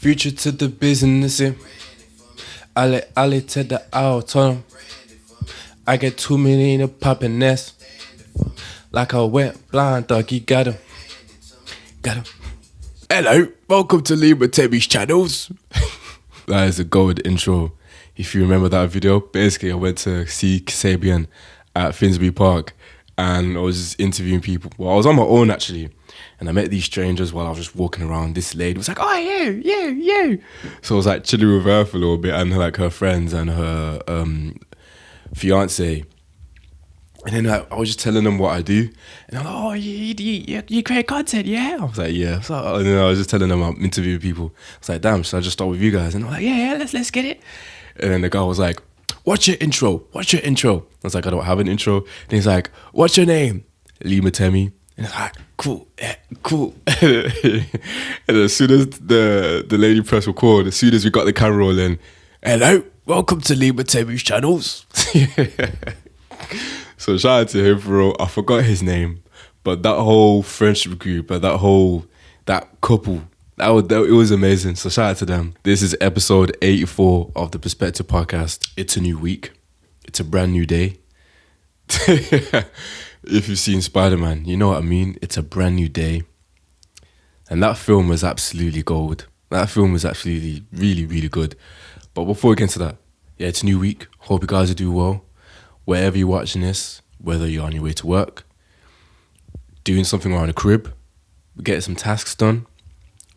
Future to the business. Ali to the out on. I get 2 million of poppin' nest. Like a wet blind dog, you got him. Got him. Hello, welcome to Leadup channels. That is a gold intro. If you remember that video, basically I went to see Kasabian at Finsbury Park and I was just interviewing people. Well, I was on my own actually, and I met these strangers while I was just walking around. This lady was like, "Oh, you." So I was like chilling with her for a little bit and like her friends and her fiance. And then I was just telling them what I do. And they're like, "Oh, you create content, yeah?" I was like, "Yeah." So, and then I was just telling them I'm interviewing people. I was like, "Damn, should I just start with you guys?" And I'm like, yeah, let's get it. And then the guy was like, what's your intro? I was like, I don't have an intro. And he's like, what's your name? Leadup. And it's like, cool, yeah, cool. And as soon as the lady pressed record, as soon as we got the camera rolling, hello, welcome to Leadup channels. So shout out to him for real. I forgot his name, but that whole friendship group, that couple, it was amazing. So shout out to them. This is episode 84 of the Perspective Podcast. It's a new week. It's a brand new day. If you've seen Spider-Man, you know what I mean. It's a brand new day. And that film was absolutely gold. That film was absolutely really, really good. But before we get into that, yeah, it's a new week. Hope you guys are doing well. Wherever you're watching this, whether you're on your way to work, doing something around the crib, getting some tasks done,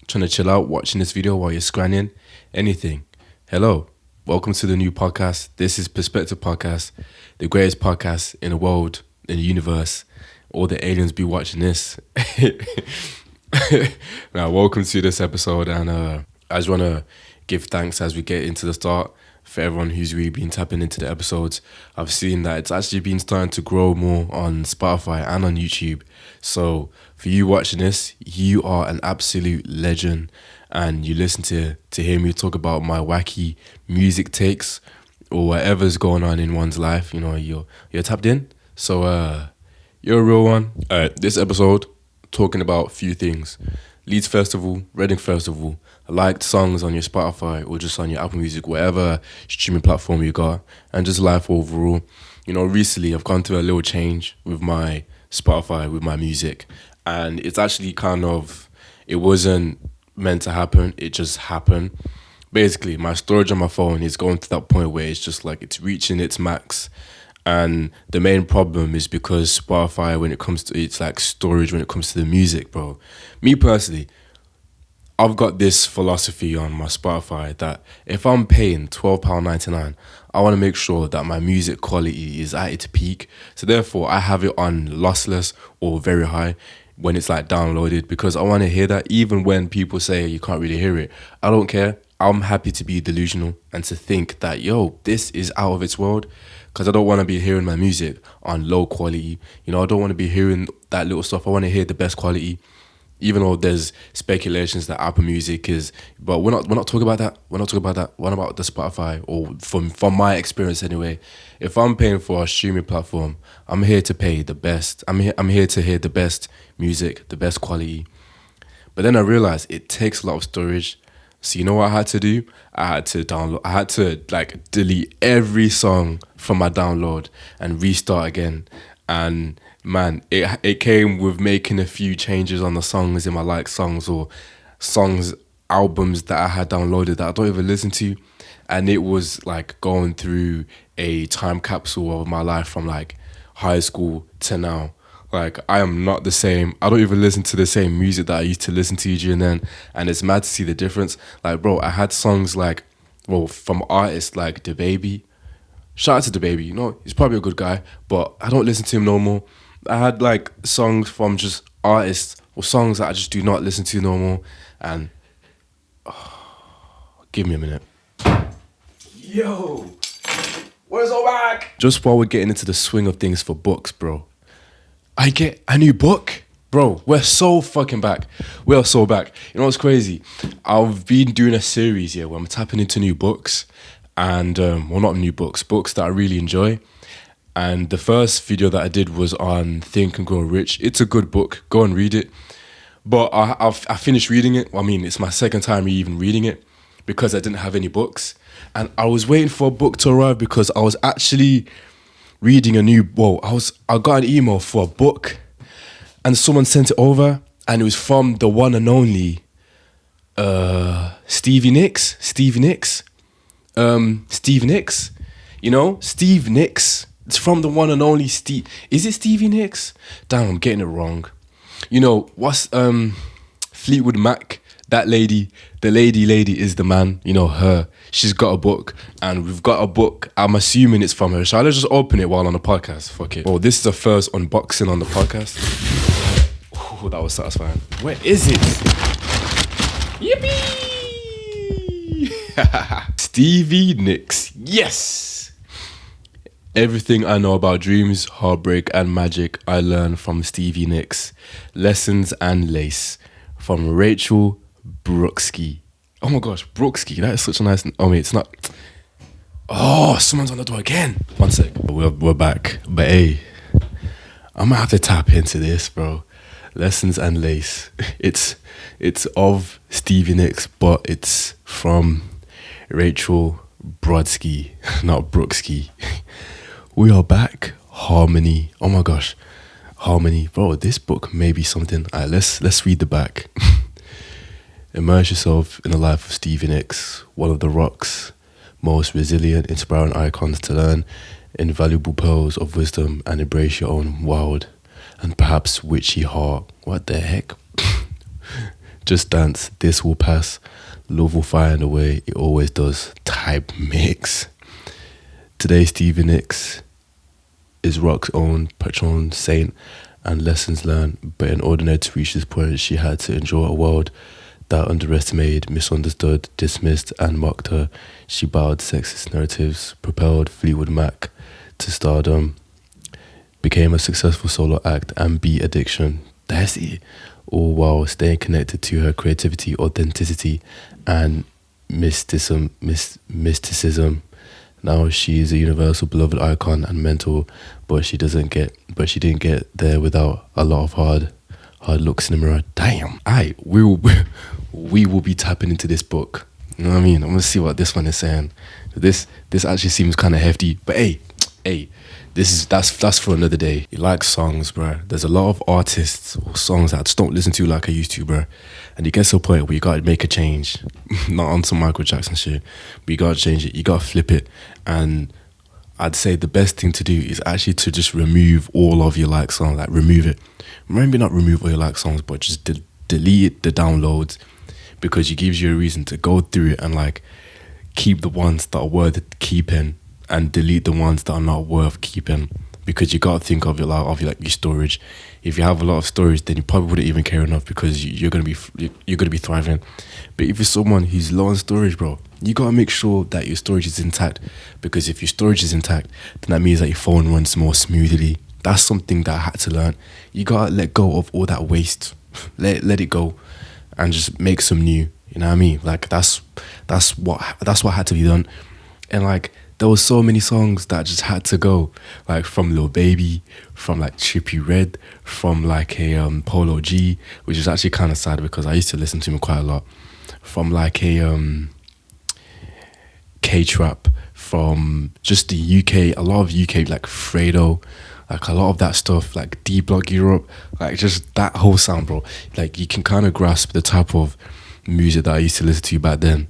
trying to chill out, watching this video while you're scranning, anything. Hello, welcome to the new podcast. This is Perspective Podcast, the greatest podcast in the world, in the universe. All the aliens be watching this. Now, welcome to this episode, and I just want to give thanks as we get into the start for everyone who's really been tapping into the episodes. I've seen that it's actually been starting to grow more on Spotify and on YouTube. So for you watching this, you are an absolute legend, and you listen to hear me talk about my wacky music takes or whatever's going on in one's life. You know, you're tapped in. So you're a real one. This episode talking about a few things: Leeds Festival, Reading Festival, liked songs on your Spotify or just on your Apple Music, whatever streaming platform you got, and just life overall. You know, recently I've gone through a little change with my Spotify, with my music, and it's actually it wasn't meant to happen, it just happened. Basically, my storage on my phone is going to that point where it's just like it's reaching its max. And the main problem is because Spotify, when it comes to it's like storage, when it comes to the music, bro. Me personally, I've got this philosophy on my Spotify that if I'm paying £12.99, I want to make sure that my music quality is at its peak. So therefore, I have it on lossless or very high when it's like downloaded, because I want to hear that even when people say you can't really hear it. I don't care. I'm happy to be delusional and to think that, yo, this is out of its world, because I don't want to be hearing my music on low quality. You know, I don't want to be hearing that little stuff. I want to hear the best quality. Even though there's speculations that Apple Music is, but we're not talking about that. We're not talking about that. What about the Spotify? Or from my experience anyway, if I'm paying for a streaming platform, I'm here to pay the best. I'm here to hear the best music, the best quality. But then I realized it takes a lot of storage. So you know what I had to do? I had to like delete every song from my download and restart again. And man, it came with making a few changes on the songs in my like songs or albums that I had downloaded that I don't even listen to. And it was like going through a time capsule of my life from like high school to now. Like, I am not the same. I don't even listen to the same music that I used to listen to during then. And it's mad to see the difference. Like, bro, I had songs like, well, from artists like DaBaby. Shout out to DaBaby. You know, he's probably a good guy, but I don't listen to him no more. I had like songs from just artists or songs that I just do not listen to no more. And give me a minute. Yo, where's all back? Just while we're getting into the swing of things for books, bro, I get a new book. Bro, we're so fucking back. We're so back. You know what's crazy? I've been doing a series here where I'm tapping into new books. And, well, not new books that I really enjoy. And the first video that I did was on Think and Grow Rich. It's a good book. Go and read it. But I finished reading it. I mean, it's my second time even reading it because I didn't have any books. And I was waiting for a book to arrive because I was actually reading a new, well, I got an email for a book and someone sent it over and it was from the one and only Stevie Nicks. Steve Nicks. You know, Steve Nicks. It's from the one and only Steve. Is it Stevie Nicks? Damn, I'm getting it wrong. You know, what's Fleetwood Mac? That lady, the lady is the man. You know, her. She's got a book, and we've got a book. I'm assuming it's from her. Shall I just open it while on the podcast? Fuck it. Oh, this is the first unboxing on the podcast. Ooh, that was satisfying. Where is it? Yippee! Stevie Nicks. Yes! Everything I know about dreams, heartbreak, and magic I learned from Stevie Nicks. Lessons and Lace from Rachel Brooksky. Oh my gosh, Brooksky. That is such a nice. Oh wait, it's not. Oh, someone's on the door again. One sec. We're back. But hey, I'm gonna have to tap into this, bro. Lessons and Lace. It's of Stevie Nicks, but it's from Rachel Brodsky, not Brooksky. We are back. Harmony. Oh my gosh. Harmony. Bro, this book may be something. Alright, let's read the back. Immerse yourself in the life of Stevie Nicks, one of the rock's most resilient, inspiring icons, to learn invaluable pearls of wisdom and embrace your own wild and perhaps witchy heart. What the heck? Just dance. This will pass. Love will find a way. It always does. Type mix. Today, Stevie Nicks is rock's own patron saint and lessons learned. But in order to reach this point, she had to endure a world that underestimated, misunderstood, dismissed, and mocked her. She bowed sexist narratives, propelled Fleetwood Mac to stardom, became a successful solo act, and beat addiction. That's it. All while staying connected to her creativity, authenticity, and mysticism. Now she is a universal beloved icon and mentor, but she didn't get there without a lot of hard looks in the mirror. Damn. We will be tapping into this book. You know what I mean? I'm gonna see what this one is saying. This actually seems kind of hefty, but hey, that's for another day. You like songs, bro. There's a lot of artists or songs that I just don't listen to like I used to, bro. And you get to a point where you gotta make a change. Not on some Michael Jackson shit, but you gotta change it. You gotta flip it. And I'd say the best thing to do is actually to just remove all of your like songs. Like remove it. Maybe not remove all your like songs, but just delete the downloads, because it gives you a reason to go through it and like keep the ones that are worth keeping and delete the ones that are not worth keeping, because you gotta think of your storage. If you have a lot of storage, then you probably wouldn't even care enough, because you're gonna be thriving. But if you're someone who's low on storage, bro, you gotta make sure that your storage is intact, because if your storage is intact, then that means that your phone runs more smoothly. That's something that I had to learn. You gotta let go of all that waste. Let it go, and just make some new. You know what I mean? Like that's what had to be done. And like there was so many songs that just had to go, like from Lil Baby, from like Trippie Redd, from like a Polo G, which is actually kind of sad because I used to listen to him quite a lot. From like a K-Trap, from just the UK, a lot of UK, like Fredo, like a lot of that stuff, like D-Block Europe, like just that whole sound, bro. Like you can kind of grasp the type of music that I used to listen to back then,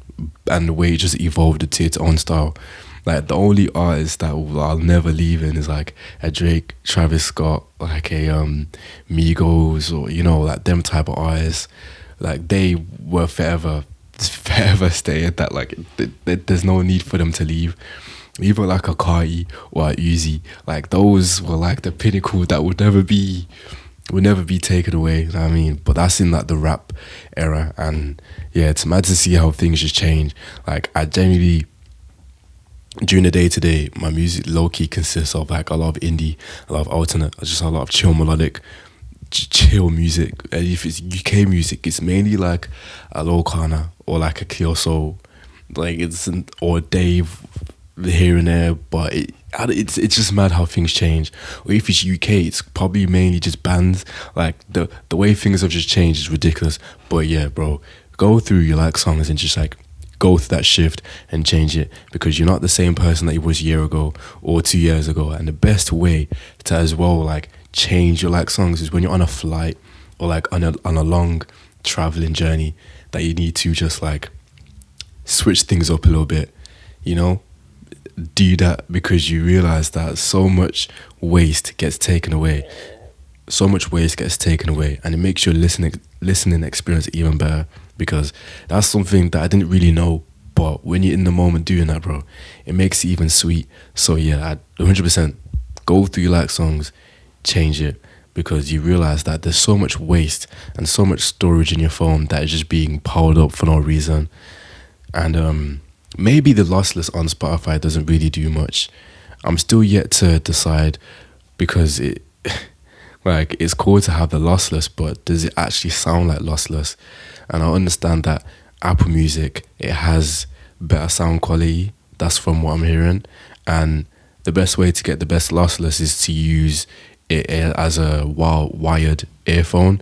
and the way it just evolved to its own style. Like the only artist that I'll never leave in is like a Drake, Travis Scott, like a Migos, or you know, like them type of artists. Like they were forever stay at that. Like there's no need for them to leave. Even like a Carti or a Uzi, like those were like the pinnacle that would never be taken away. You know what I mean? But that's in like the rap era, and yeah, it's mad to see how things just change. Like I genuinely, during the day to day, my music low key consists of like a lot of indie, a lot of alternate, just a lot of chill melodic, chill music. And if it's UK music, it's mainly like a Low Kana or like a Kyo Soul, like or Dave here and there, but it's just mad how things change. Or if it's UK, it's probably mainly just bands. Like the way things have just changed is ridiculous. But yeah, bro, go through your like songs and just like go through that shift and change it, because you're not the same person that you was a year ago or 2 years ago. And the best way to as well like change your like songs is when you're on a flight or like on a long traveling journey, that you need to just like switch things up a little bit, you know. Do that because you realize that so much waste gets taken away. So much waste gets taken away, and it makes your listening experience even better, because that's something that I didn't really know. But when you're in the moment doing that, bro, it makes it even sweet. So yeah, I 100% go through your like songs, change it, because you realize that there's so much waste and so much storage in your phone that is just being piled up for no reason. And maybe the lossless on Spotify doesn't really do much. I'm still yet to decide, because it like it's cool to have the lossless, but does it actually sound like lossless? And I understand that Apple Music, it has better sound quality. That's from what I'm hearing. And the best way to get the best lossless is to use it as a wired earphone.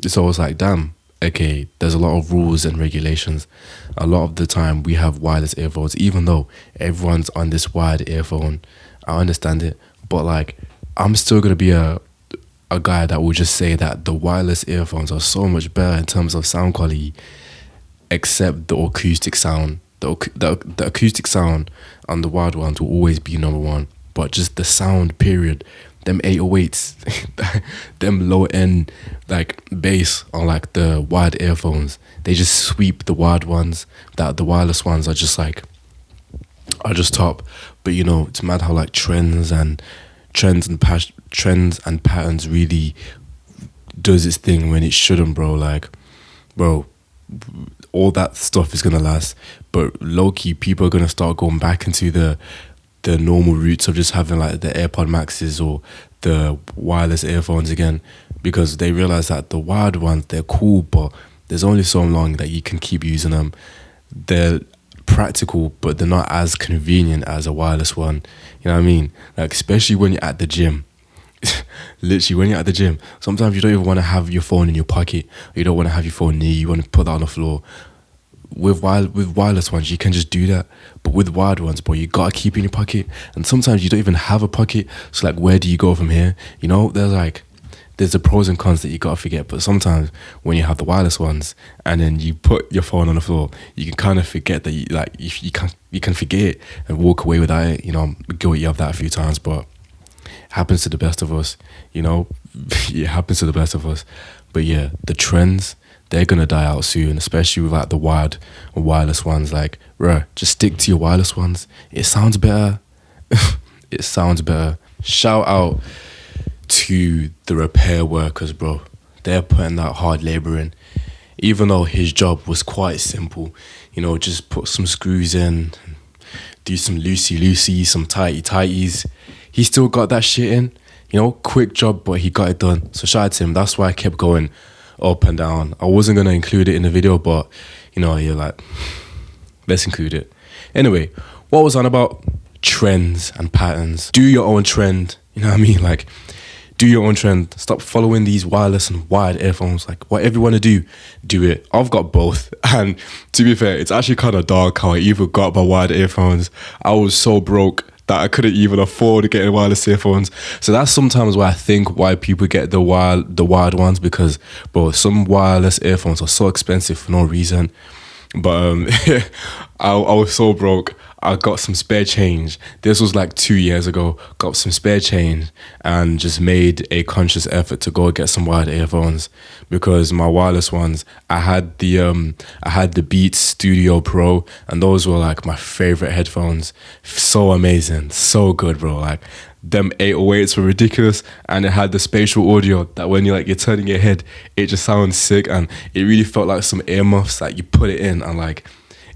It's always like, damn, okay, there's a lot of rules and regulations. A lot of the time we have wireless earphones, even though everyone's on this wired earphone. I understand it, but like, I'm still gonna be a guy that will just say that the wireless earphones are so much better in terms of sound quality, except the acoustic sound. The acoustic sound on the wired ones will always be number one, but just the sound period, them 808s, them low end like bass on like the wired earphones, they just sweep the wired ones. That the wireless ones are just like, are just top. But you know, it's mad how like trends and patterns really does its thing when it shouldn't, bro. Like, bro, all that stuff is gonna last, but low key people are gonna start going back into the normal roots of just having like the AirPod Maxes or the wireless earphones again, because they realize that the wired ones, they're cool, but there's only so long that you can keep using them. They're practical, but they're not as convenient as a wireless one. You know what I mean? Like, especially when you're at the gym. Literally, when you're at the gym, sometimes you don't even want to have your phone in your pocket. Or you don't want to have your phone near you. You want to put that on the floor. With wireless ones, you can just do that. But with wired ones, bro, you gotta keep it in your pocket. And sometimes you don't even have a pocket. So like, where do you go from here? You know, there's the pros and cons that you gotta forget. But sometimes when you have the wireless ones and then you put your phone on the floor, you can kind of forget that you can forget it and walk away without it. You know, I'm guilty of that a few times, but it happens to the best of us. You know, it happens to the best of us. But yeah, the trends, they're gonna die out soon, especially with like the wired or wireless ones. Like, bruh, just stick to your wireless ones. It sounds better. It sounds better. Shout out to the repair workers, bro. They're putting that hard labor in. Even though his job was quite simple, you know, just put some screws in, do some loosey, some tighties. He still got that shit in. You know, quick job, but he got it done. So shout out to him. That's why I kept going up and down. I wasn't gonna include it in the video, but you know, you're like, let's include it. Anyway, what was on about? Trends and patterns. Do your own trend. You know what I mean? Like, do your own trend. Stop following these wireless and wired earphones. Like, whatever you want to do it. I've got both. And to be fair, it's actually kind of dark how I even got my wired earphones. I was so broke that I couldn't even afford getting wireless earphones. So that's sometimes why I think why people get the wired ones, because, bro, some wireless earphones are so expensive for no reason. But I was so broke. I got some spare change. This was like 2 years ago. Got some spare change and just made a conscious effort to go get some wired earphones, because my wireless ones, I had the Beats Studio Pro, and those were like my favorite headphones. So amazing, so good, bro. Like, them 808s were ridiculous, and it had the spatial audio that when you're turning your head, it just sounds sick, and it really felt like some earmuffs. Like, you put it in and like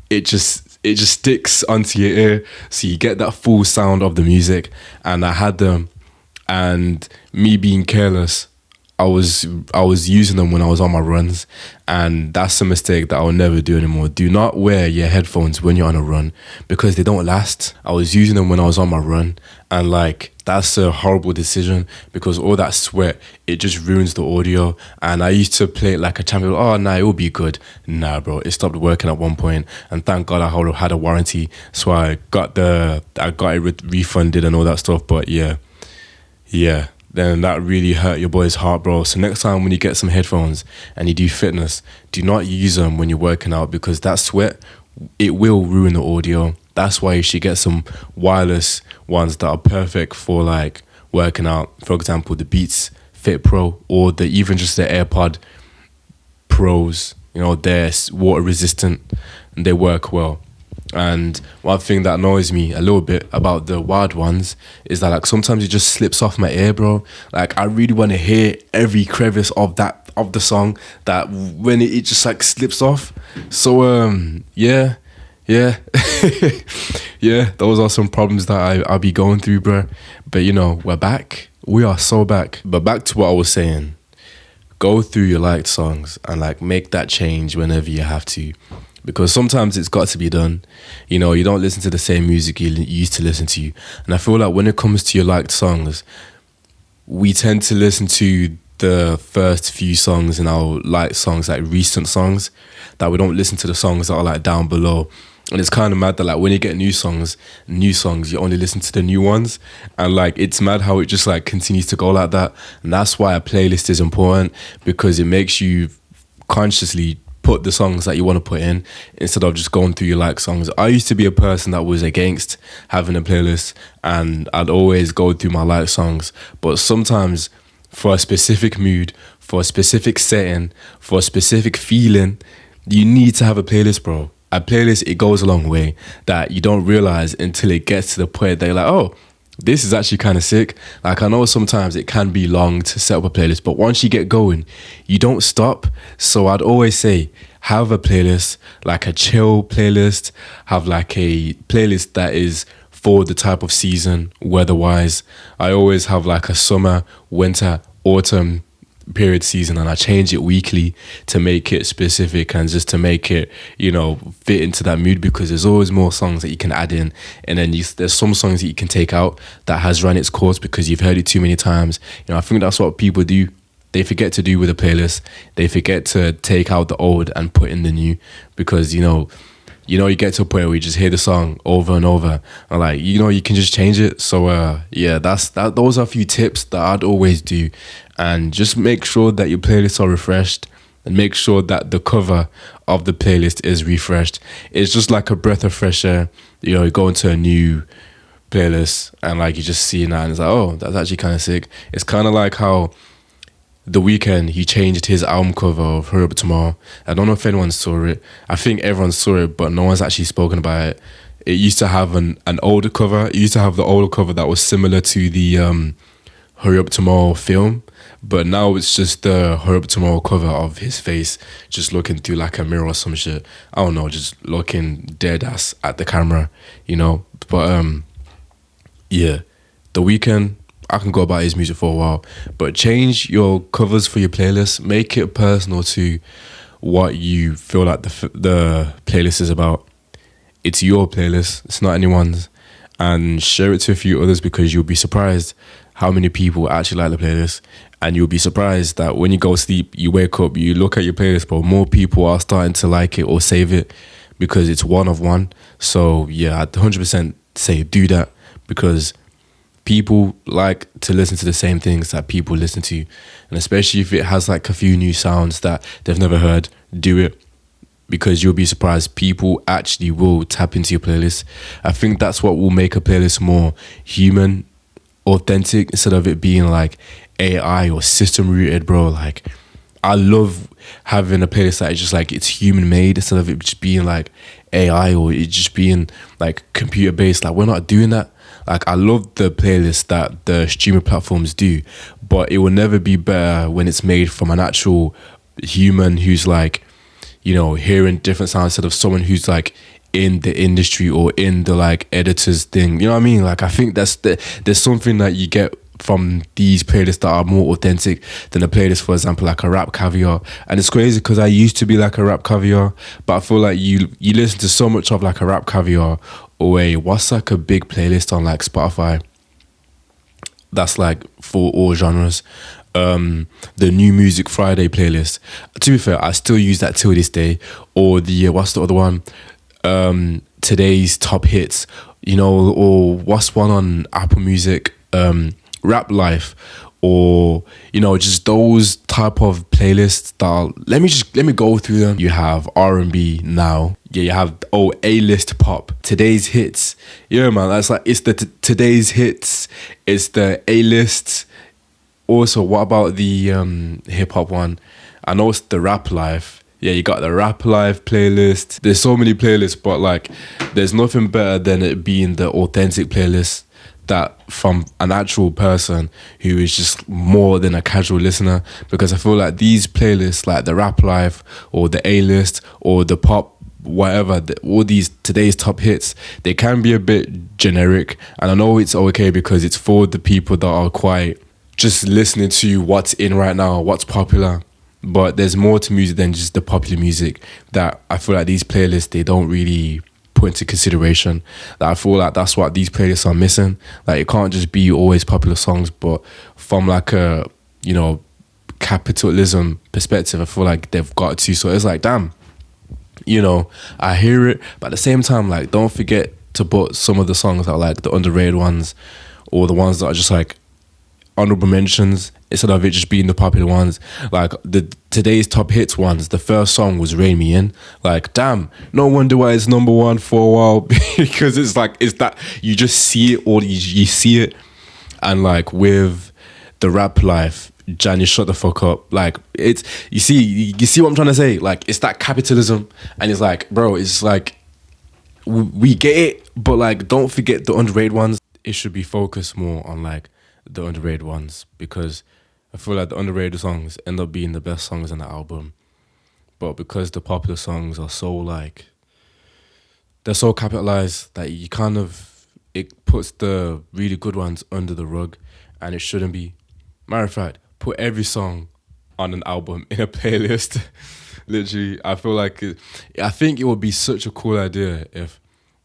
it just sticks onto your ear, so you get that full sound of the music. And I had them, and me being careless, I was using them when I was on my runs, and that's a mistake that I'll never do anymore. Do not wear your headphones when you're on a run because they don't last. I was using them when I was on my run, and like that's a horrible decision because all that sweat, it just ruins the audio. And I used to play it like a champion. Oh nah, it will be good. Nah, bro, it stopped working at one point, and thank God I had a warranty, so I got it refunded and all that stuff. But yeah, then that really hurt your boy's heart, bro. So next time when you get some headphones and you do fitness, do not use them when you're working out because that sweat, it will ruin the audio. That's why you should get some wireless ones that are perfect for like working out. For example, the Beats Fit Pro or even just the AirPod Pros. You know, they're water resistant and they work well. And one thing that annoys me a little bit about the wired ones is that like sometimes it just slips off my ear, bro. Like I really want to hear every crevice of the song that when it just like slips off. So yeah. Yeah, yeah, those are some problems that I'll be going through, bro. But you know, we're back. We are so back. But back to what I was saying. Go through your liked songs and like make that change whenever you have to. Because sometimes it's got to be done. You know, you don't listen to the same music you used to listen to. And I feel like when it comes to your liked songs, we tend to listen to the first few songs in our liked songs, like recent songs, that we don't listen to the songs that are like down below. And it's kind of mad that like when you get new songs, you only listen to the new ones. And like it's mad how it just like continues to go like that. And that's why a playlist is important, because it makes you consciously put the songs that you want to put in instead of just going through your like songs. I used to be a person that was against having a playlist, and I'd always go through my like songs. But sometimes for a specific mood, for a specific setting, for a specific feeling, you need to have a playlist, bro. A playlist, it goes a long way that you don't realize until it gets to the point that you're like, oh, this is actually kind of sick. Like I know sometimes it can be long to set up a playlist, but once you get going, you don't stop. So I'd always say have a playlist, like a chill playlist, have like a playlist that is for the type of season, weather-wise. I always have like a summer, winter, autumn period season, and I change it weekly to make it specific and just to make it, you know, fit into that mood, because there's always more songs that you can add in, and then there's some songs that you can take out that has run its course because you've heard it too many times. You know, I think that's what people do. They forget to do with a playlist. They forget to take out the old and put in the new, because you get to a point where you just hear the song over and over, and like, you know, you can just change it. So yeah, those are a few tips that I'd always do. And just make sure that your playlists are refreshed, and make sure that the cover of the playlist is refreshed. It's just like a breath of fresh air. You know, you go into a new playlist and like you just see that and it's like, oh, that's actually kind of sick. It's kind of like how The Weeknd, he changed his album cover of Hurry Up Tomorrow. I don't know if anyone saw it. I think everyone saw it, but no one's actually spoken about it. It used to have an older cover. It used to have the older cover that was similar to the Hurry Up Tomorrow film, but now it's just the Hurry Up Tomorrow cover of his face just looking through like a mirror or some shit. I don't know, just looking dead ass at the camera, you know. But yeah, The Weeknd, I can go about his music for a while, but change your covers for your playlist. Make it personal to what you feel like the playlist is about. It's your playlist, it's not anyone's. And share it to a few others, because you'll be surprised how many people actually like the playlist. And you'll be surprised that when you go to sleep, you wake up, you look at your playlist, but more people are starting to like it or save it because it's one of one. So yeah, I'd 100% say do that, because people like to listen to the same things that people listen to. And especially if it has like a few new sounds that they've never heard, do it, because you'll be surprised. People actually will tap into your playlist. I think that's what will make a playlist more human, authentic, instead of it being like AI or system rooted, bro. Like I love having a playlist that is just like it's human made, instead of it just being like AI or it just being like computer based. Like we're not doing that. Like I love the playlist that the streaming platforms do, but it will never be better when it's made from an actual human who's like, you know, hearing different sounds instead of someone who's like in the industry or in the like editors thing. You know what I mean? Like I think there's something that you get from these playlists that are more authentic than a playlist, for example, like a rap caviar. And it's crazy because I used to be like a rap caviar, but I feel like you listen to so much of like a rap caviar. Or wait, what's like a big playlist on like Spotify that's like for all genres? The New Music Friday playlist. To be fair, I still use that till this day. Or the what's the other one? Today's top hits, or what's one on Apple Music? Rap Life, or just those type of playlists that let me go through them. You have R&B now. Yeah, you have A-list pop, today's hits. Yeah, man, that's like it's the today's hits. It's the A-list. Also, what about the hip hop one? I know it's the Rap Life. Yeah, you got the Rap Life playlist. There's so many playlists, but like, there's nothing better than it being the authentic playlist that from an actual person who is just more than a casual listener. Because I feel like these playlists, like the Rap Life or the A-list or the pop, whatever, all these today's top hits, they can be a bit generic. And I know it's okay because it's for the people that are quite just listening to what's in right now, what's popular. But there's more to music than just the popular music that I feel like these playlists, they don't really put into consideration. That I feel like that's what these playlists are missing. Like, it can't just be always popular songs, but from like a, capitalism perspective, I feel like they've got to. So it's like, damn, I hear it, but at the same time, like, don't forget to put some of the songs that are like the underrated ones, or the ones that are just like honorable mentions, instead of it just being the popular ones. Like the today's top hits ones, the first song was Rain Me In. Like, damn, no wonder why it's number one for a while. Because it's that you just see it, or you see it. And like with the Rap Life, Johnny, shut the fuck up. Like, it's, you see what I'm trying to say? Like, it's that capitalism. And it's like, bro, it's like, we get it, but like, don't forget the underrated ones. It should be focused more on like the underrated ones, because I feel like the underrated songs end up being the best songs on the album. But because the popular songs are so like, they're so capitalized that you kind of, it puts the really good ones under the rug, and it shouldn't be. Matter of fact, put every song on an album in a playlist. Literally, I feel like I think it would be such a cool idea if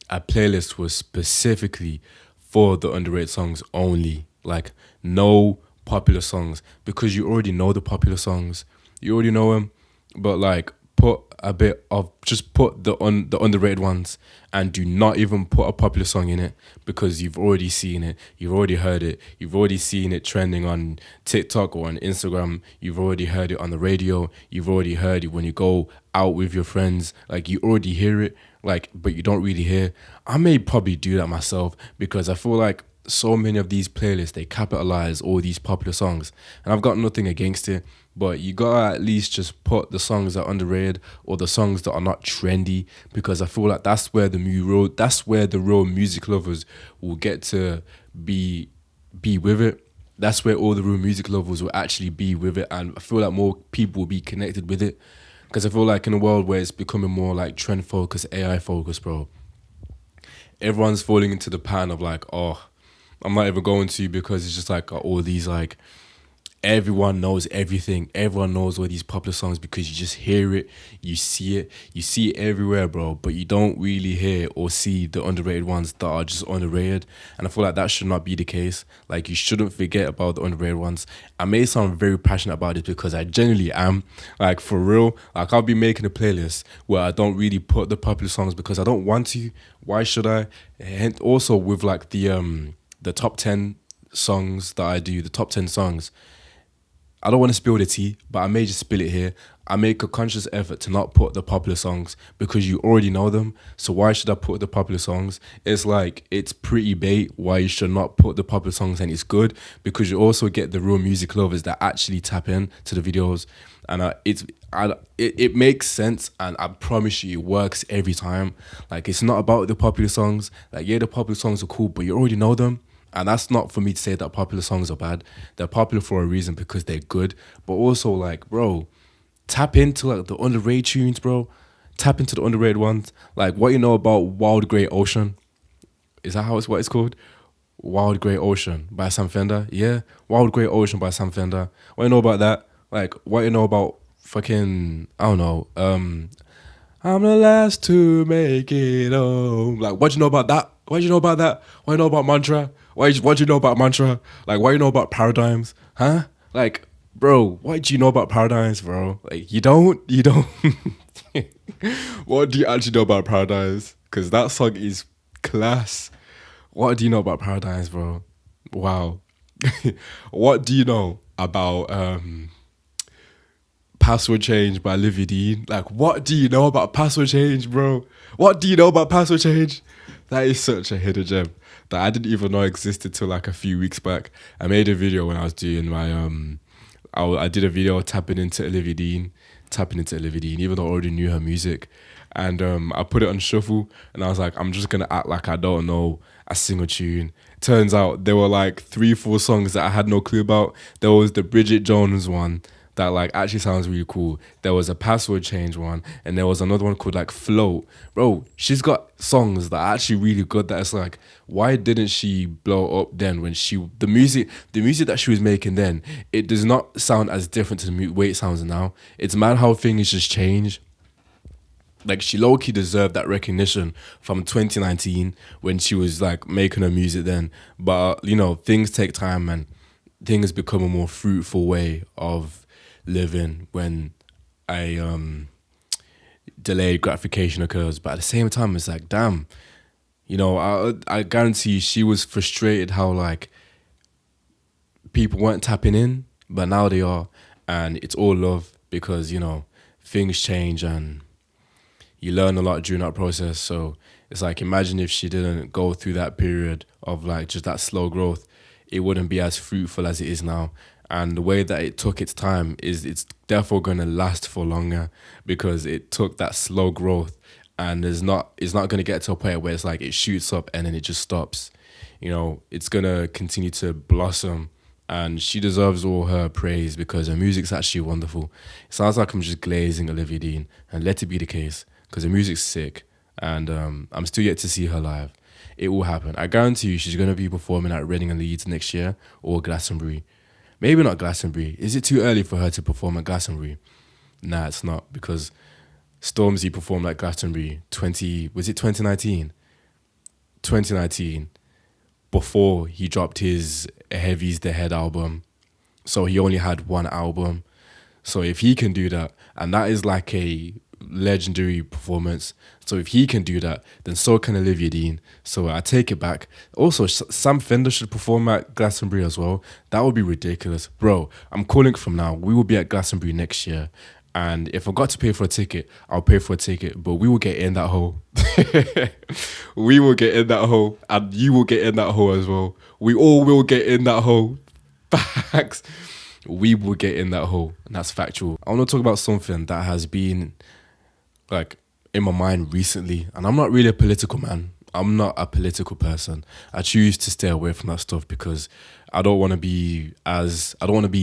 a playlist was specifically for the underrated songs only. Like, no popular songs, because you already know the popular songs. You already know them, but like, put a bit of, just put the underrated ones, and do not even put a popular song in it, because you've already seen it, you've already heard it, you've already seen it trending on TikTok or on Instagram, you've already heard it on the radio, you've already heard it when you go out with your friends. Like, you already hear it, like, but you don't really hear. I may probably do that myself, because I feel like so many of these playlists, they capitalize all these popular songs, and I've got nothing against it, but you gotta at least just put the songs that are underrated, or the songs that are not trendy, because I feel like that's where the real music lovers will get to be with it. That's where all the real music lovers will actually be with it, and I feel like more people will be connected with it, because I feel like in a world where it's becoming more like trend focused, AI focused, bro, everyone's falling into the pattern of like, oh, I'm not even going to, because it's just like all these like, everyone knows everything. Everyone knows all these popular songs, because you just hear it, you see it everywhere, bro. But you don't really hear or see the underrated ones that are just underrated. And I feel like that should not be the case. Like, you shouldn't forget about the underrated ones. I may sound very passionate about it, because I genuinely am. Like, for real, like, I'll be making a playlist where I don't really put the popular songs, because I don't want to. Why should I? And also with like the top 10 songs that I do, the top 10 songs, I don't want to spill the tea, but I may just spill it here. I make a conscious effort to not put the popular songs, because you already know them. So why should I put the popular songs? It's like, it's pretty bait why you should not put the popular songs, and it's good because you also get the real music lovers that actually tap in to the videos. And it makes sense, and I promise you it works every time. Like, it's not about the popular songs. Like, yeah, the popular songs are cool, but you already know them. And that's not for me to say that popular songs are bad. They're popular for a reason, because they're good. But also, like, bro, tap into like the underrated tunes, bro. Tap into the underrated ones. Like, what you know about Wild Great Ocean? Is that what it's called? Wild Great Ocean by Sam Fender. Yeah, Wild Great Ocean by Sam Fender. What you know about that? Like, what you know about fucking, I don't know. I'm the last to make it home. Like, what do you know about that? What do you know about that? What do you know about Mantra? What do you know about Mantra? Like, what do you know about Paradigms? Huh? Like, bro, what do you know about Paradigms, bro? Like, you don't. What do you actually know about Paradigms? Because that song is class. What do you know about Paradigms, bro? Wow. What do you know about Password Change by Livy Dean? Like, what do you know about Password Change, bro? What do you know about Password Change? That is such a hidden gem that I didn't even know existed till like a few weeks back. I made a video when I was doing my I did a video tapping into Olivia Dean, even though I already knew her music. And I put it on shuffle and I was like, I'm just gonna act like I don't know a single tune. Turns out there were like 3, 4 songs that I had no clue about. There was the Bridget Jones one that like actually sounds really cool. There was a Password Change one, and there was another one called like Float. Bro, she's got songs that are actually really good. That it's like, why didn't she blow up then when the music that she was making then? It does not sound as different to the way it sounds now. It's mad how things just change. Like she low key deserved that recognition from 2019 when she was like making her music then. But things take time and things become a more fruitful way of living when a delayed gratification occurs. But at the same time, it's like, damn, I guarantee she was frustrated how like people weren't tapping in, but now they are, and it's all love because things change and you learn a lot during that process. So it's like, imagine if she didn't go through that period of like just that slow growth, it wouldn't be as fruitful as it is now. And the way that it took its time is it's therefore going to last for longer because it took that slow growth, and it's not going to get to a point where it's like it shoots up and then it just stops. It's going to continue to blossom, and she deserves all her praise because her music's actually wonderful. It sounds like I'm just glazing Olivia Dean, and let it be the case because her music's sick, and I'm still yet to see her live. It will happen. I guarantee you she's going to be performing at Reading and Leeds next year or Glastonbury. Maybe not Glastonbury. Is it too early for her to perform at Glastonbury? Nah, it's not because Stormzy performed at Glastonbury 2019? 2019, before he dropped his Heavy's the Head album. So he only had one album. So if he can do that, and that is like a legendary performance. So if he can do that, then so can Olivia Dean. So I take it back. Also, Sam Fender should perform at Glastonbury as well. That would be ridiculous. Bro, I'm calling from now. We will be at Glastonbury next year. And if I got to pay for a ticket, I'll pay for a ticket. But we will get in that hole. We will get in that hole. And you will get in that hole as well. We all will get in that hole. Facts. We will get in that hole. And that's factual. I want to talk about something that has been like in my mind recently, and I'm not really a political man. I'm not a political person. I choose to stay away from that stuff because I don't want to be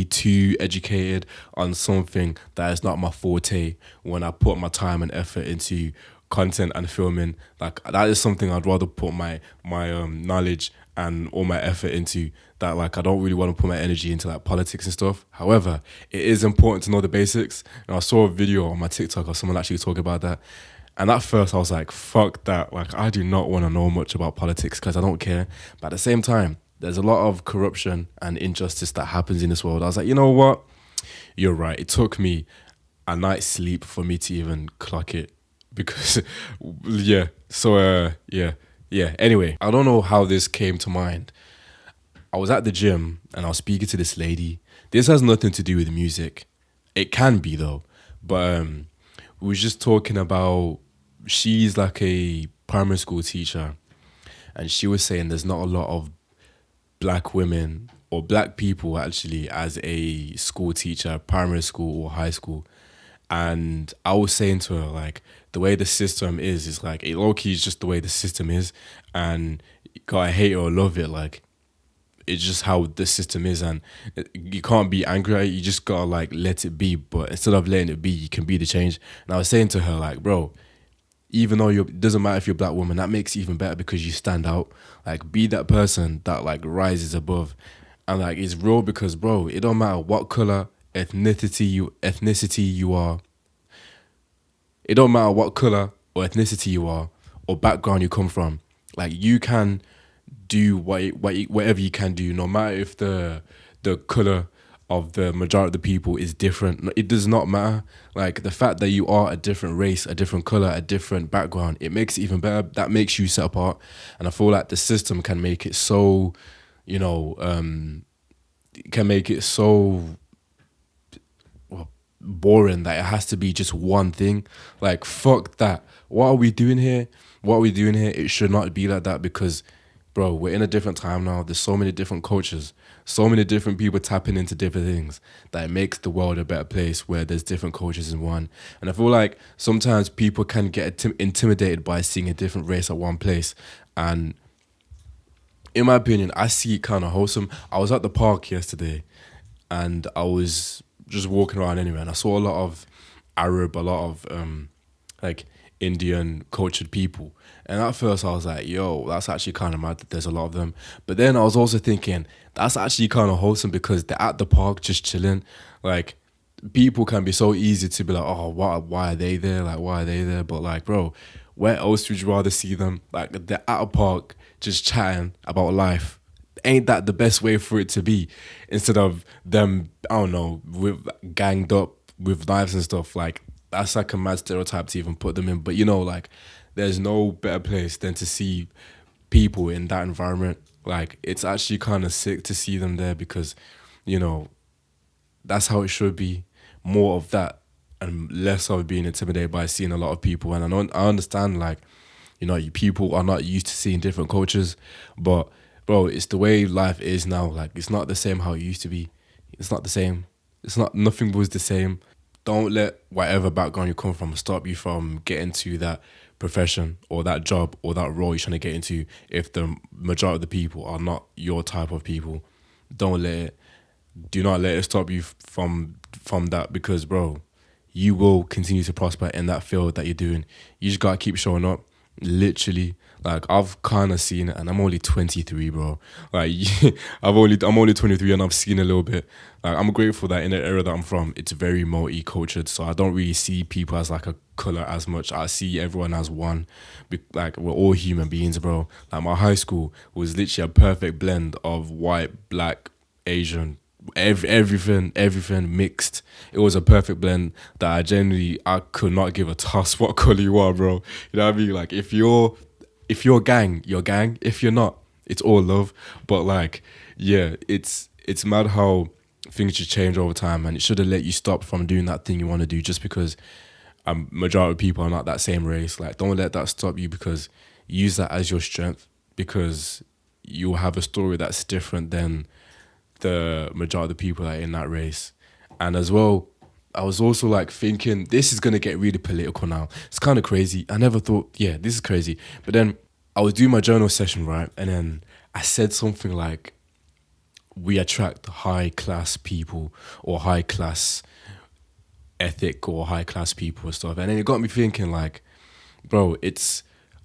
too educated on something that is not my forte when I put my time and effort into content and filming. Like that is something I'd rather put my knowledge and all my effort into. That like I don't really want to put my energy into like politics and stuff. However, it is important to know the basics. And I saw a video on my TikTok of someone actually talking about that. And at first I was like, fuck that. Like I do not want to know much about politics because I don't care. But at the same time, there's a lot of corruption and injustice that happens in this world. I was like, you know what? You're right. It took me a night's sleep for me to even clock it because yeah. So yeah. Anyway, I don't know how this came to mind. I was at the gym and I was speaking to this lady. This has nothing to do with music. It can be though. But we was just talking about, she's like a primary school teacher, and she was saying there's not a lot of black women or black people actually as a school teacher, primary school or high school. And I was saying to her, like, the way the system is like, it low key is just the way the system is. And you gotta hate it or love it. Like, it's just how the system is. And you can't be angry at it. You just gotta, like, let it be. But instead of letting it be, you can be the change. And I was saying to her, like, bro, even though it doesn't matter if you're a black woman, that makes it even better because you stand out. Like, be that person that like rises above, and like it's real because, bro, it don't matter what color, ethnicity you are. It don't matter what color or ethnicity you are or background you come from. Like, you can do whatever you can do, no matter if the color of the majority of the people is different. It does not matter. Like, the fact that you are a different race, a different color, a different background, it makes it even better. That makes you set apart. And I feel like the system can make it so, you know, can make it so boring that it has to be just one thing. Like, fuck that. What are we doing here? What are we doing here? It should not be like that because, bro, we're in a different time now. There's so many different cultures, so many different people tapping into different things that it makes the world a better place where there's different cultures in one. And I feel like sometimes people can get intimidated by seeing a different race at one place. And in my opinion, I see it kind of wholesome. I was at the park yesterday and I was just walking around anyway, and I saw a lot of Arab, a lot of like Indian cultured people. And at first I was like, yo, that's actually kind of mad that there's a lot of them. But then I was also thinking, that's actually kind of wholesome because they're at the park just chilling. Like, people can be so easy to be like, oh, why are they there? Like, why are they there? But like, bro, where else would you rather see them? Like, they're at a park just chatting about life. Ain't that the best way for it to be? Instead of them, I don't know, with ganged up with knives and stuff. Like, that's like a mad stereotype to even put them in. But you know, like, there's no better place than to see people in that environment. Like, it's actually kind of sick to see them there because, you know, that's how it should be. More of that and less of being intimidated by seeing a lot of people. And I understand, like, you know, people are not used to seeing different cultures, but bro, it's the way life is now. Like, it's not the same how it used to be. It's not the same. It's not. Nothing was the same. Don't let whatever background you come from stop you from getting to that profession or that job or that role you're trying to get into. If the majority of the people are not your type of people, don't let it. Do not let it stop you from that because, bro, you will continue to prosper in that field that you're doing. You just gotta keep showing up. Literally, like, I've kind of seen it, and I'm only 23, bro. Like, I'm only 23, and I've seen a little bit. Like, I'm grateful that in the area that I'm from, it's very multi-cultured, so I don't really see people as like a color as much. I see everyone as one. Like, we're all human beings, bro. Like, my high school was literally a perfect blend of white, black, Asian, everything mixed. It was a perfect blend that I could not give a toss what color you are, bro. You know what I mean? Like, if you're gang, you're gang. If you're not, it's all love. But like, yeah, it's mad how things just change over time, and it shouldn't let you stop from doing that thing you want to do just because majority of people are not that same race. Like, don't let that stop you because use that as your strength because you'll have a story that's different than the majority of the people that are in that race. And as well, I was also like thinking, this is gonna get really political now. It's kind of crazy. I never thought, yeah, this is crazy. But then I was doing my journal session, right? And then I said something like, we attract high class people or high class ethic or high class people and stuff. And then it got me thinking, like, bro,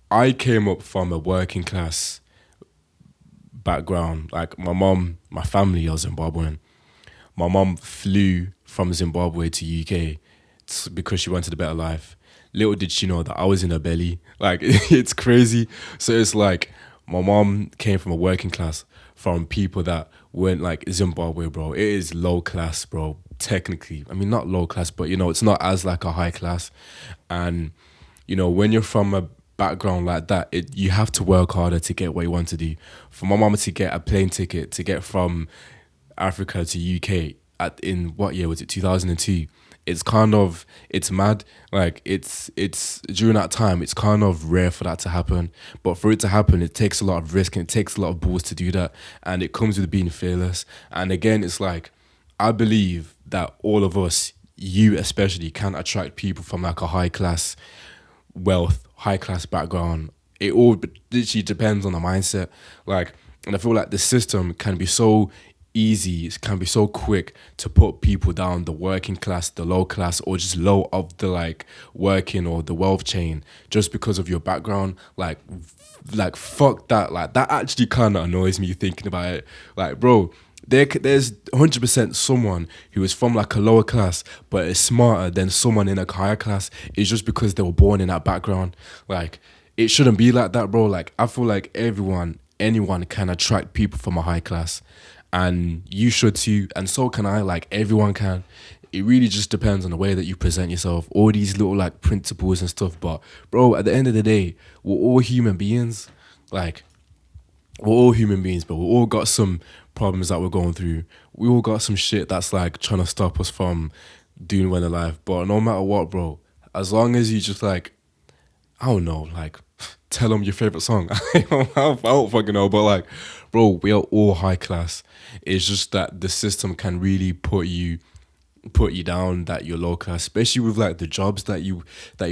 I came up from a working class background. Like, my family are Zimbabwean. My mom flew from Zimbabwe to UK because she wanted a better life. Little did she know that I was in her belly. Like, it's crazy. So it's like my mom came from a working class from people that weren't like Zimbabwe, bro. It is low class, bro. Technically, I mean, not low class, but you know, it's not as like a high class. And you know, when you're from a background like that, you have to work harder to get what you want to do. For my mama to get a plane ticket to get from Africa to UK in what year was it, 2002? It's mad. Like, it's during that time, it's kind of rare for that to happen. But for it to happen, it takes a lot of risk and it takes a lot of balls to do that. And it comes with being fearless. And again, it's like, I believe that all of us, you especially, can attract people from like a high class wealth, high class background. It all literally depends on the mindset. Like, and I feel like the system can be so easy, it can be so quick to put people down, the working class, the low class, or just low of the like working or the wealth chain, just because of your background. Like fuck that. Like that actually kind of annoys me thinking about it. Like, bro, there's 100% someone who is from like a lower class but is smarter than someone in a higher class. It's just because they were born in that background. Like, it shouldn't be like that, bro. Like, I feel like anyone can attract people from a high class, and you should too, and so can I. Like, everyone can. It really just depends on the way that you present yourself, all these little like principles and stuff. But bro, at the end of the day, we're all human beings. Like, we're all human beings, but we all got some problems that we're going through. We all got some shit that's like trying to stop us from doing well in life. But no matter what, bro, as long as you just like, I don't know, like, tell them your favorite song. I don't fucking know, but like, bro, we are all high class. It's just that the system can really put you down, that you're low class, especially with like the jobs that you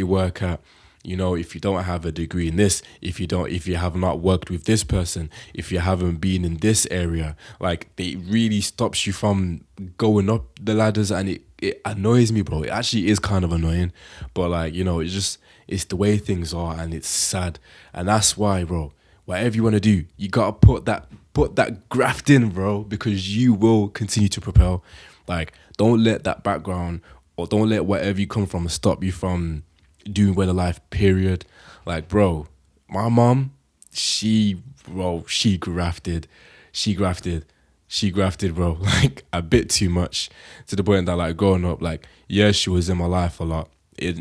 work at. You know, if you don't have a degree in this, if you have not worked with this person, if you haven't been in this area, like, it really stops you from going up the ladders, and it annoys me, bro. It actually is kind of annoying, but like, it's the way things are, and it's sad. And that's why, bro, whatever you want to do, you gotta put that graft in, bro, because you will continue to propel. Like, don't let that background, or don't let whatever you come from stop you from doing well in life, period. Like, bro, my mom, she grafted. She grafted. She grafted, bro. Like, a bit too much, to the point that, like, growing up, like, yeah, she was in my life a lot.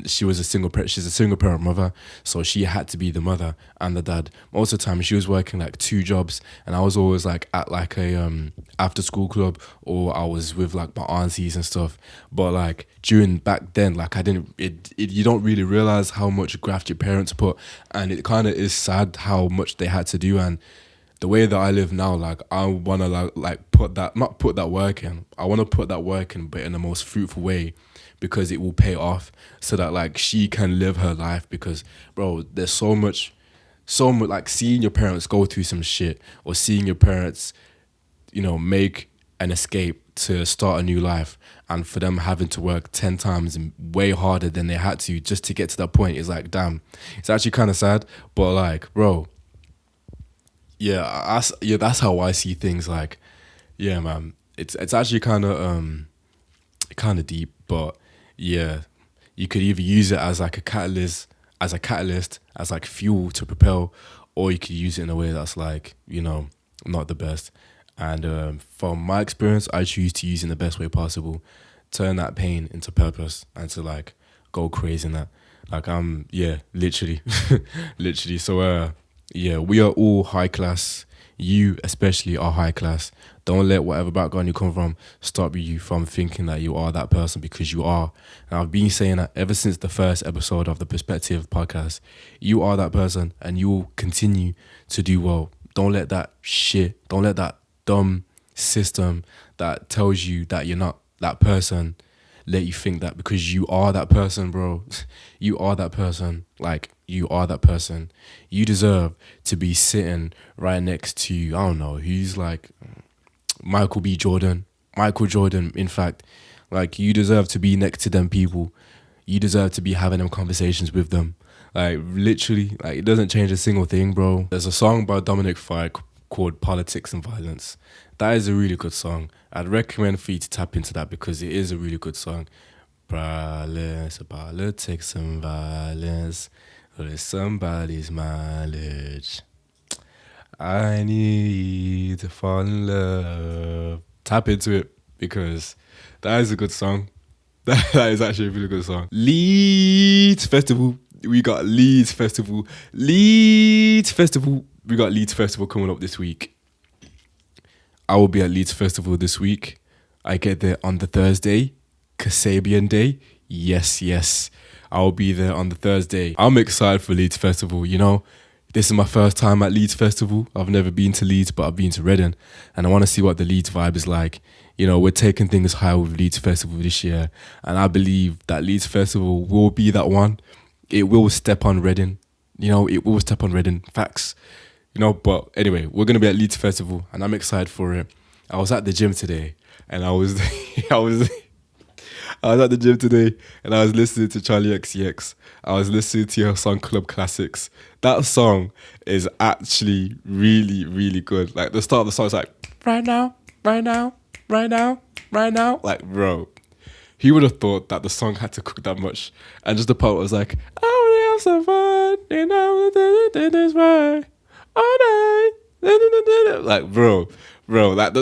She was she's a single parent mother, so she had to be the mother and the dad. Most of the time she was working like two jobs, and I was always like at like a after school club, or I was with like my aunties and stuff. But like, during back then, like, I didn't you don't really realize how much graft your parents put, and it kind of is sad how much they had to do. And the way that I live now, like, I want to like put that, not put that work in, I want to put that work in, but in the most fruitful way, because it will pay off, so that like she can live her life. Because, bro, there's so much like, seeing your parents go through some shit, or seeing your parents, make an escape to start a new life, and for them having to work 10 times and way harder than they had to just to get to that point, is like, damn, it's actually kind of sad. But like, bro, yeah, that's how I see things. Like, yeah, man, it's actually kind of deep, but yeah, you could either use it as like a catalyst, as like fuel to propel, or you could use it in a way that's like, not the best. And from my experience, I choose to use it in the best way possible, turn that pain into purpose, and to like go crazy in that. Like, yeah, literally, literally. So yeah, we are all high class. You especially are high class. Don't let whatever background you come from stop you from thinking that you are that person, because you are. And I've been saying that ever since the first episode of the Perspective podcast. You are that person, and you will continue to do well. Don't let that shit, don't let that dumb system that tells you that you're not that person let you think that, because you are that person, bro. You are that person. Like, you are that person. You deserve to be sitting right next to, I don't know, who's like Michael B. Jordan. Michael Jordan, in fact. Like, you deserve to be next to them people. You deserve to be having them conversations with them. Like, literally, like, it doesn't change a single thing, bro. There's a song by Dominic Fike called Politics and Violence. That is a really good song. I'd recommend for you to tap into that, because it is a really good song. Politics and violence, with somebody's mileage. I need to fall in love. Tap into it, because that is a good song. That is actually a really good song. Leeds Festival. We got Leeds Festival. Leeds Festival. We got Leeds Festival coming up this week. I will be at Leeds Festival this week. I get there on the Thursday, Kasabian Day. Yes, yes. I will be there on the Thursday. I'm excited for Leeds Festival, This is my first time at Leeds Festival. I've never been to Leeds, but I've been to Reading. And I want to see what the Leeds vibe is like. We're taking things high with Leeds Festival this year. And I believe that Leeds Festival will be that one. It will step on Reading. It will step on Reading. Facts. But anyway, we're going to be at Leeds Festival, and I'm excited for it. I was at the gym today, and I was I was I was at the gym today, and I was listening to Charlie XCX. I was listening to your song Club Classics. That song is actually really, really good. Like the start of the song is like right now, right now, right now, right now. Like, bro, he would have thought that the song had to cook that much. And just the part was like, I wanna have some fun, and I wanna do this right all night. Like, bro, like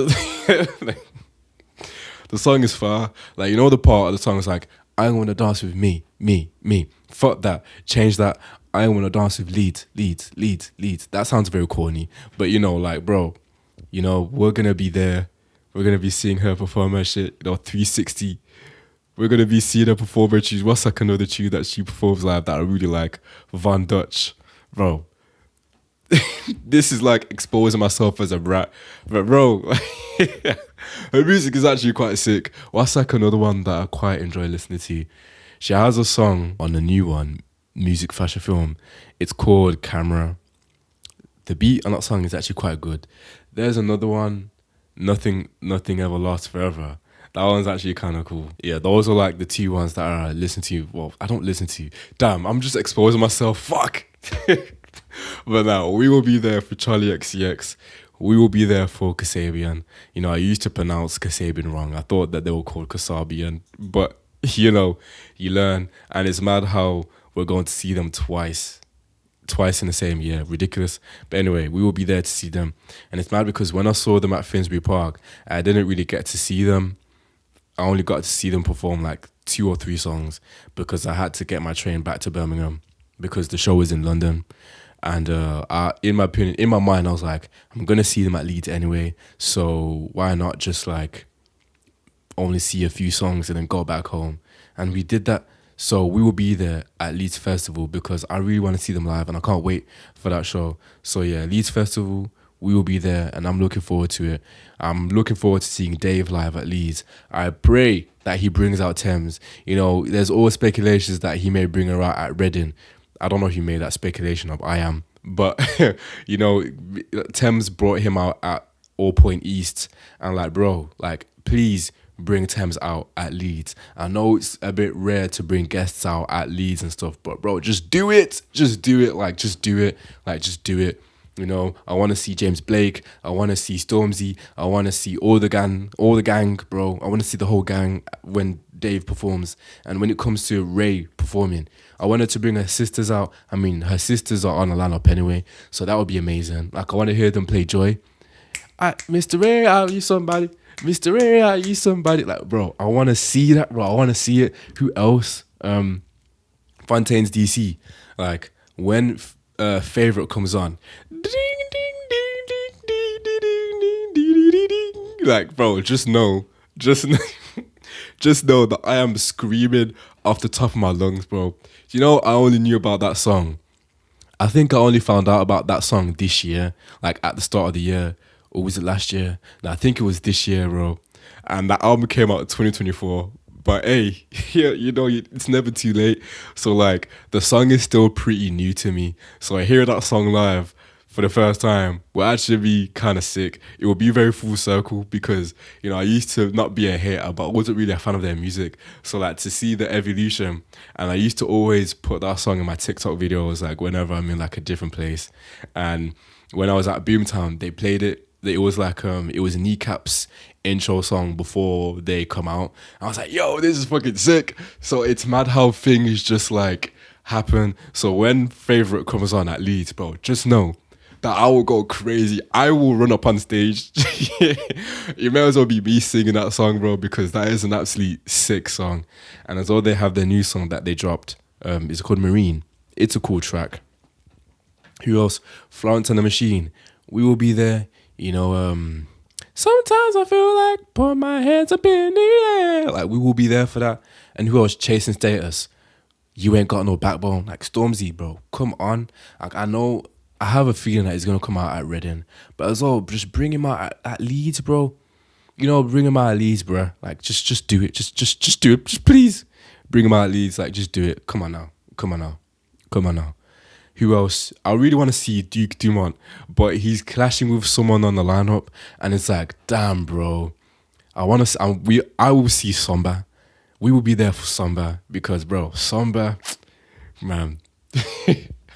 the song is far. Like, you know the part of the song is like, I wanna dance with me, me, me. Fuck that. Change that. I wanna dance with Leeds, Leeds, Leeds, Leeds. That sounds very corny. But you know, like, bro, you know, we're gonna be there. We're gonna be seeing her perform her shit, 360. We're gonna be seeing her perform her tunes. What's like another tune that she performs live that I really like? Van Dutch. Bro. This is like exposing myself as a brat. But bro, her music is actually quite sick. What's like another one that I quite enjoy listening to? She has a song on the new one, Music Fashion Film. It's called Camera. The beat on that song is actually quite good. There's another one, Nothing Ever Lasts Forever. That one's actually kind of cool. Yeah, those are like the two ones that I listen to. Well, I don't listen to. Damn, I'm just exposing myself. Fuck. But now, we will be there for Charlie XCX. We will be there for Kasabian. You know, I used to pronounce Kasabian wrong. I thought that they were called Kasabian. But, you know, you learn. And it's mad how we're going to see them twice in the same year. Ridiculous. But anyway, we will be there to see them. And it's mad because when I saw them at Finsbury Park, I didn't really get to see them. I only got to see them perform like 2 or 3 songs because I had to get my train back to Birmingham because the show was in London. And in my opinion, in my mind, I was like, I'm going to see them at Leeds anyway. So why not just like only see a few songs and then go back home? And we did that. So we will be there at Leeds Festival because I really want to see them live and I can't wait for that show. So yeah, Leeds Festival, we will be there and I'm looking forward to it. I'm looking forward to seeing Dave live at Leeds. I pray that he brings out Thames. You know, there's always speculations that he may bring her out at Reading. I don't know if he made that speculation up. I am. But, you know, Thames brought him out at All Point East. And like, bro, like, please bring Thames out at Leeds. I know it's a bit rare to bring guests out at Leeds and stuff. But, bro, just do it. Just do it. Like, just do it. Like, just do it. You know, I want to see James Blake. I want to see Stormzy. I want to see all the gang, bro. I want to see the whole gang when Dave performs. And when it comes to Ray performing, I wanted to bring her sisters out. I mean, her sisters are on the lineup anyway, so that would be amazing. Like, I want to hear them play Joy. Mr. Ray, are you somebody? Mr. Ray, are you somebody? Like, bro, I want to see that, bro. I want to see it. Who else? Fontaine's DC. Like, when Favorite comes on, like, bro, just know, just know that I am screaming off the top of my lungs, bro. You know, I only knew about that song. I think I only found out about that song this year, like at the start of the year, or was it last year? No, I think it was this year, bro. And that album came out in 2024. But hey, yeah, you know, it's never too late. So like, the song is still pretty new to me. So I hear that song live for the first time will actually be kind of sick. It will be very full circle because, you know, I used to not be a hater, but I wasn't really a fan of their music. So like, to see the evolution, and I used to always put that song in my TikTok videos, like whenever I'm in like a different place. And when I was at Boomtown, they played it. It was like it was Kneecap's intro song before they come out. I was like, yo, this is fucking sick. So it's mad how things just like happen. So when Favorite comes on at Leeds, bro, just know that I will go crazy. I will run up on stage. It may as well be me singing that song, bro, because that is an absolutely sick song. And as well, they have their new song that they dropped. It's called Marine. It's a cool track. Who else? Florence and the Machine. We will be there. You know, sometimes I feel like put my hands up in the air. Like, we will be there for that. And who else? Chasing Status. You ain't got no backbone. Like, Stormzy, bro. Come on. Like, I know, I have a feeling that he's going to come out at Reading. But as well, just bring him out at Leeds, bro. You know, bring him out at Leeds, bro. Like, just do it. Just do it. Just please bring him out at Leeds. Like, just do it. Come on now. Come on now. Come on now. Who else? I really want to see Duke Dumont, but he's clashing with someone on the lineup, and it's like, damn, bro. I want to. I will see Somba. We will be there for Somba because, bro, Somba, man,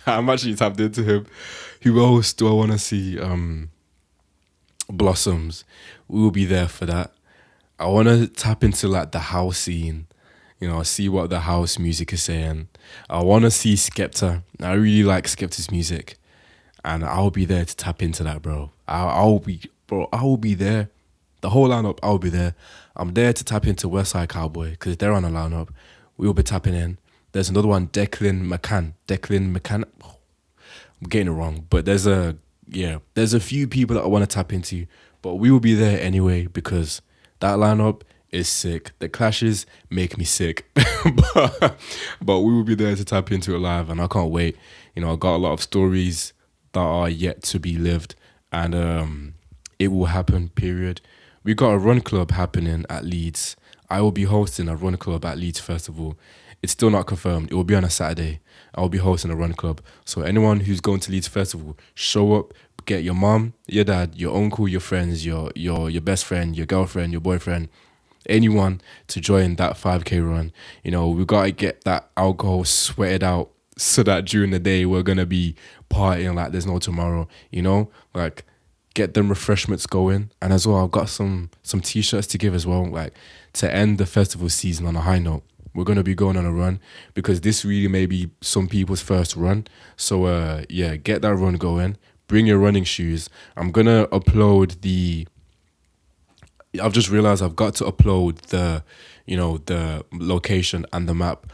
I'm actually tapped into him. Who else do I want to see? Blossoms. We will be there for that. I want to tap into like the house scene, see what the house music is saying. I want to see Skepta. I really like Skepta's music, and I'll be there to tap into that, bro. I will be there. The whole lineup, I'll be there. I'm there to tap into Westside Cowboy because they're on the lineup. We'll be tapping in. There's another one, Declan McCann. Declan McCann. I'm getting it wrong, but there's a few people that I want to tap into, but we will be there anyway because that lineup is sick. The clashes make me sick, but we will be there to tap into it live, and I can't wait. I got a lot of stories that are yet to be lived, and it will happen. Period. We got a run club happening at Leeds. I will be hosting a run club at Leeds Festival. It's still not confirmed. It will be on a Saturday. I will be hosting a run club. So anyone who's going to Leeds Festival, show up, get your mom, your dad, your uncle, your friends, your best friend, your girlfriend, your boyfriend, anyone to join that 5K run. We gotta get that alcohol sweated out so that during the day we're gonna be partying like there's no tomorrow. Like get them refreshments going. And as well, I've got some t-shirts to give as well, like to end the festival season on a high note. We're going to be going on a run because this really may be some people's first run. So, get that run going. Bring your running shoes. I'm going to upload I've just realized I've got to upload the location and the map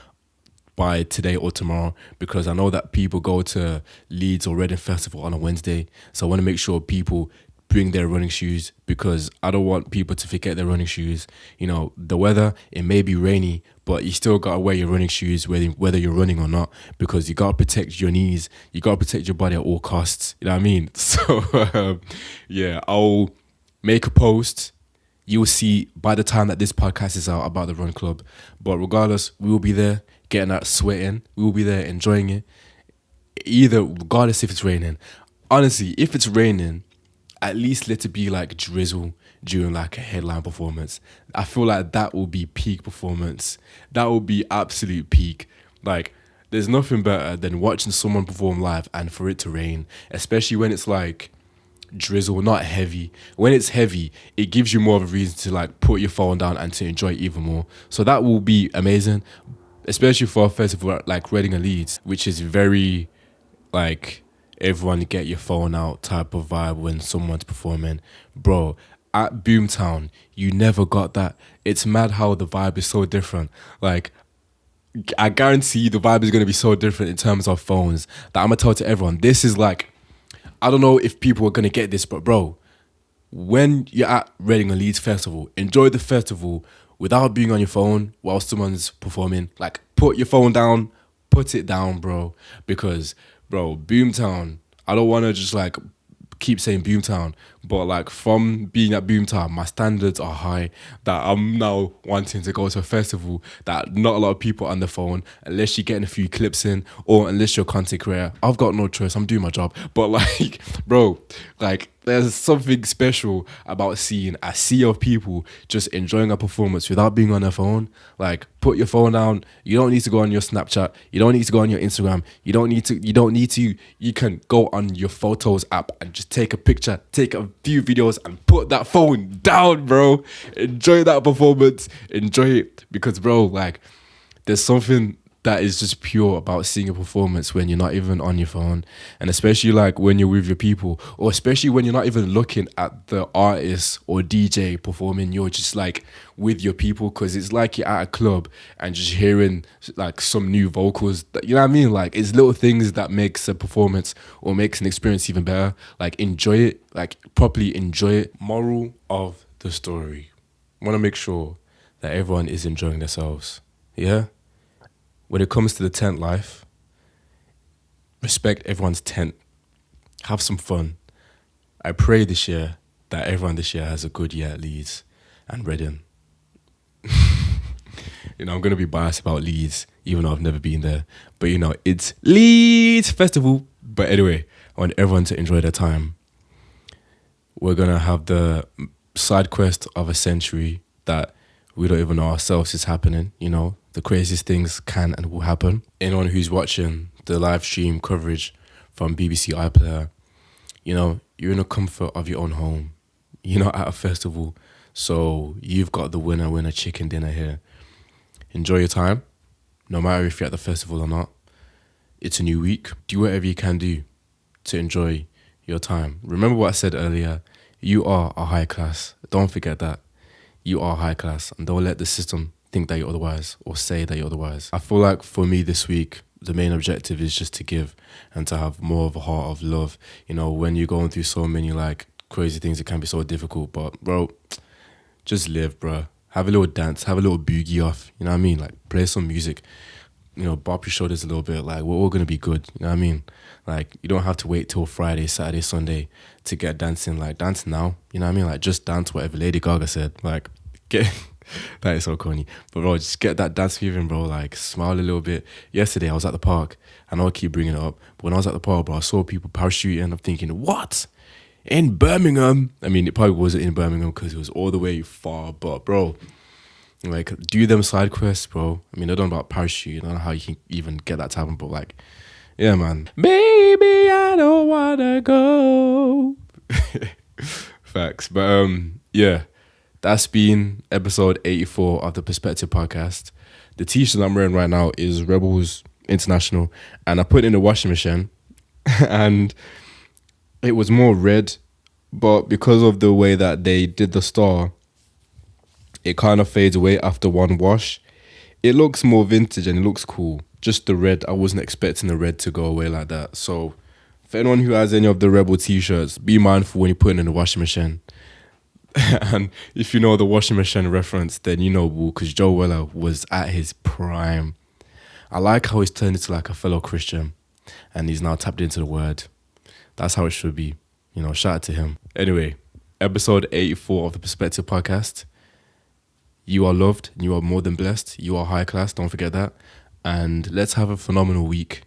by today or tomorrow because I know that people go to Leeds or Reading Festival on a Wednesday. So I want to make sure people bring their running shoes because I don't want people to forget their running shoes. The weather, it may be rainy, but you still got to wear your running shoes whether you're running or not because you got to protect your knees. You got to protect your body at all costs. You know what I mean? So, I'll make a post. You'll see by the time that this podcast is out about the run club. But regardless, we will be there getting that sweat in. We will be there enjoying it. Regardless if it's raining. Honestly, if it's raining, at least let it be like drizzle during like a headline performance. I feel like that will be peak performance. That will be absolute peak. Like, there's nothing better than watching someone perform live and for it to rain, especially when it's like drizzle, not heavy. When it's heavy, it gives you more of a reason to like put your phone down and to enjoy it even more. So that will be amazing, especially for a festival like Reading and Leeds, which is very like everyone get your phone out type of vibe when someone's performing. Bro, at Boomtown, you never got that. It's mad how the vibe is so different. Like, I guarantee the vibe is going to be so different in terms of phones that I'm going to tell to everyone. This is like, I don't know if people are going to get this, but bro, when you're at Reading and Leeds Festival, enjoy the festival without being on your phone while someone's performing. Like, put your phone down, put it down, bro. Because, bro, Boomtown, I don't want to just like keep saying Boomtown, but like from being at Boomtown, my standards are high that I'm now wanting to go to a festival that not a lot of people are on the phone unless you're getting a few clips in or unless you're a content creator. I've got no choice. I'm doing my job. But like, bro, like there's something special about seeing a sea of people just enjoying a performance without being on their phone. Like, put your phone down. You don't need to go on your Snapchat. You don't need to go on your Instagram. You don't need to. You can go on your Photos app and just take a picture, take a few videos and put that phone down, bro. Enjoy that performance. Enjoy it. Because, bro, like, there's something that is just pure about seeing a performance when you're not even on your phone, and especially like when you're with your people, or especially when you're not even looking at the artist or DJ performing, you're just like with your people, because it's like you're at a club and just hearing like some new vocals, you know what I mean? Like, it's little things that makes a performance or makes an experience even better. Like, enjoy it, like properly enjoy it. Moral of the story, want to make sure that everyone is enjoying themselves. Yeah, when it comes to the tent life, respect everyone's tent. Have some fun. I pray this year that everyone this year has a good year at Leeds and Reading. I'm gonna be biased about Leeds, even though I've never been there. But it's Leeds Festival. But anyway, I want everyone to enjoy their time. We're gonna have the side quest of a century that we don't even know ourselves is happening. The craziest things can and will happen. Anyone who's watching the live stream coverage from BBC iPlayer, you're in the comfort of your own home. You're not at a festival, so you've got the winner chicken dinner here. Enjoy your time, no matter if you're at the festival or not. It's a new week. Do whatever you can do to enjoy your time. Remember what I said earlier. You are a high class. Don't forget that. You are high class, and don't let the system think that you're otherwise or say that you're otherwise. I feel like for me this week, the main objective is just to give and to have more of a heart of love. When you're going through so many crazy things, it can be so difficult. But bro, just live, bro. Have a little dance, have a little boogie off. You know what I mean? Play some music. Bop your shoulders a little bit. We're all gonna be good. You know what I mean? You don't have to wait till Friday, Saturday, Sunday to get dancing. Dance now. You know what I mean? Just dance whatever Lady Gaga said. Get that is so corny. But bro, just get that dance moving, bro. Smile a little bit. Yesterday I was at the park. I know I keep bringing it up, but when I was at the park, bro, I saw people parachuting. I'm thinking, what? In Birmingham? I mean, it probably wasn't in Birmingham because it was all the way far. But bro, do them side quests, bro. I mean, I don't know about parachute. I don't know how you can even get that to happen, but yeah, man. Baby, I don't wanna go. Facts. But yeah, that's been episode 84 of the Perspective Podcast. The t-shirt I'm wearing right now is Rebels International, and I put it in the washing machine, and it was more red, but because of the way that they did the star, it kind of fades away after one wash. It looks more vintage and it looks cool. Just the red, I wasn't expecting the red to go away like that. So for anyone who has any of the Rebel t-shirts, be mindful when you put it in the washing machine. And if you know the washing machine reference, then you know, because Joe Weller was at his prime. I like how he's turned into a fellow Christian and he's now tapped into the word. That's how it should be. Shout out to him. Anyway, episode 84 of the Perspective Podcast. You are loved. You are more than blessed. You are high class. Don't forget that. And let's have a phenomenal week.